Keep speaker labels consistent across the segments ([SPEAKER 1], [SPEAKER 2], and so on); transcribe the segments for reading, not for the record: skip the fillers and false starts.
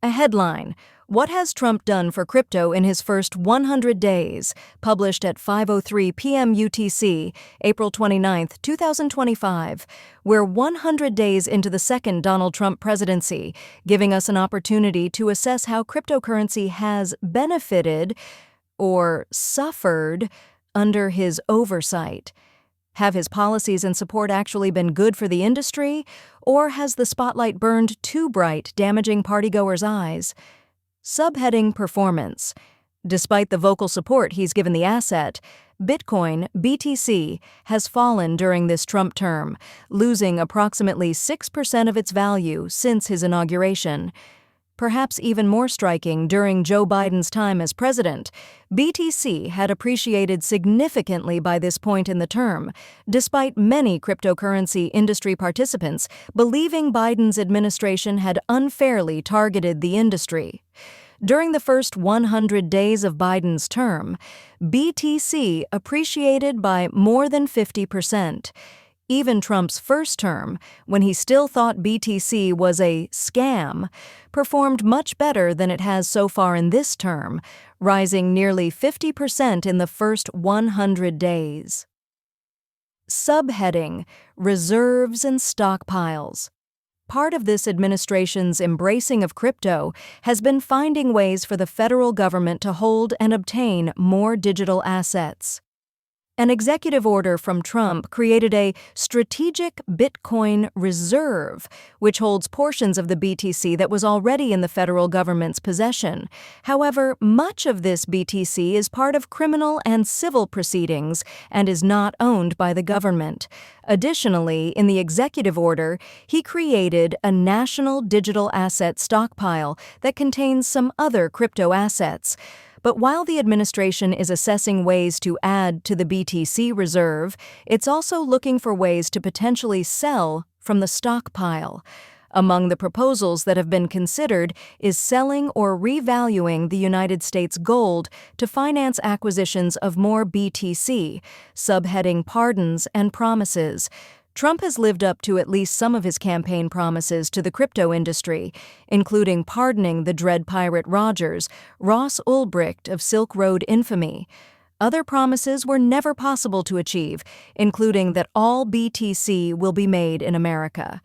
[SPEAKER 1] A headline: What has Trump done for crypto in his first 100 days? Published at 5:03 p.m. UTC, April 29, 2025. We're 100 days into the second Donald Trump presidency, giving us an opportunity to assess how cryptocurrency has benefited or suffered under his oversight. Have his policies and support actually been good for the industry, or has the spotlight burned too bright, damaging partygoers' eyes? Subheading: Performance. Despite the vocal support he's given the asset, Bitcoin, BTC, has fallen during this Trump term, losing approximately 6% of its value since his inauguration. Perhaps even more striking, during Joe Biden's time as president, BTC had appreciated significantly by this point in the term, despite many cryptocurrency industry participants believing Biden's administration had unfairly targeted the industry. During the first 100 days of Biden's term, BTC appreciated by more than 50%. Even Trump's first term, when he still thought BTC was a scam, performed much better than it has so far in this term, rising nearly 50% in the first 100 days. Subheading: Reserves and Stockpiles. Part of this administration's embracing of crypto has been finding ways for the federal government to hold and obtain more digital assets. An executive order from Trump created a strategic Bitcoin reserve, which holds portions of the BTC that was already in the federal government's possession. However, much of this BTC is part of criminal and civil proceedings and is not owned by the government. Additionally, in the executive order, he created a national digital asset stockpile that contains some other crypto assets. But while the administration is assessing ways to add to the BTC reserve, it's also looking for ways to potentially sell from the stockpile. Among the proposals that have been considered is selling or revaluing the United States gold to finance acquisitions of more BTC, subheading Pardons and Promises. Trump has lived up to at least some of his campaign promises to the crypto industry, including pardoning the Dread Pirate Rogers, Ross Ulbricht of Silk Road infamy. Other promises were never possible to achieve, including that all BTC will be made in America.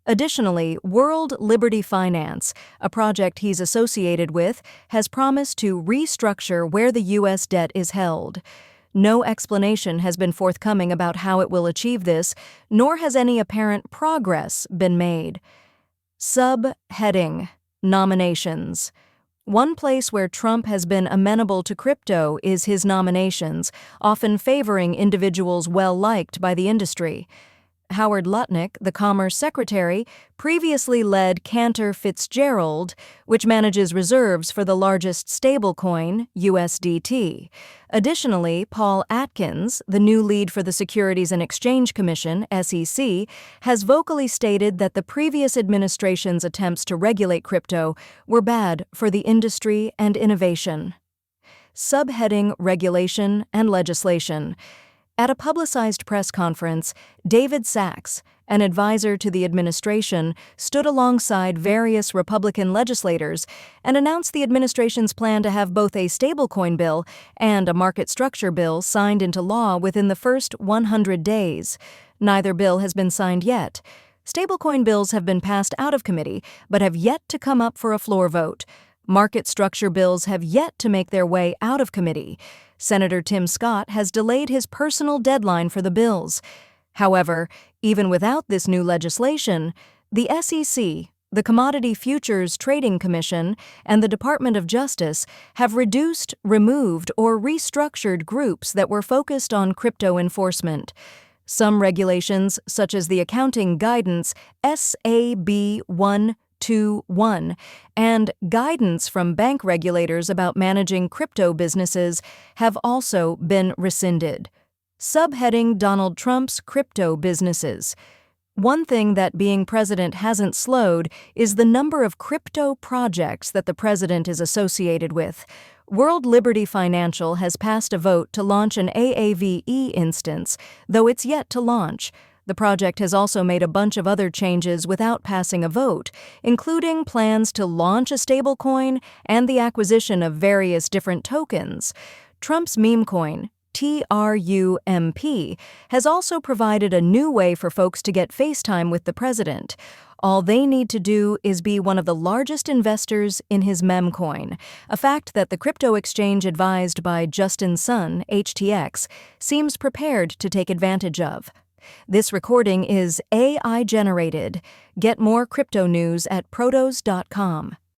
[SPEAKER 1] Additionally, World Liberty Finance, a project he's associated with, has promised to restructure where the U.S. debt is held. No explanation has been forthcoming about how it will achieve this, nor has any apparent progress been made. Subheading: Nominations. One place where Trump has been amenable to crypto is his nominations, often favoring individuals well-liked by the industry. Howard Lutnick, the Commerce Secretary, previously led Cantor Fitzgerald, which manages reserves for the largest stablecoin, USDT. Additionally, Paul Atkins, the new lead for the Securities and Exchange Commission, SEC, has vocally stated that the previous administration's attempts to regulate crypto were bad for the industry and innovation. Subheading: Regulation and Legislation. At a publicized press conference, David Sachs, an advisor to the administration, stood alongside various Republican legislators and announced the administration's plan to have both a stablecoin bill and a market structure bill signed into law within the first 100 days. Neither bill has been signed yet. Stablecoin bills have been passed out of committee but have yet to come up for a floor vote. Market structure bills have yet to make their way out of committee. Senator Tim Scott has delayed his personal deadline for the bills. However, even without this new legislation, the SEC, the Commodity Futures Trading Commission, and the Department of Justice have reduced, removed, or restructured groups that were focused on crypto enforcement. Some regulations, such as the Accounting Guidance SAB 121 and guidance from bank regulators about managing crypto businesses, have also been rescinded. Subheading: Donald Trump's crypto businesses. One thing that being president hasn't slowed is the number of crypto projects that the president is associated with. World Liberty Financial has passed a vote to launch an AAVE instance, though it's yet to launch. The project has also made a bunch of other changes without passing a vote, including plans to launch a stablecoin and the acquisition of various different tokens. Trump's meme coin, TRUMP, has also provided a new way for folks to get FaceTime with the president. All they need to do is be one of the largest investors in his meme coin, a fact that the crypto exchange advised by Justin Sun, HTX, seems prepared to take advantage of. This recording is AI generated. Get more crypto news at protos.com.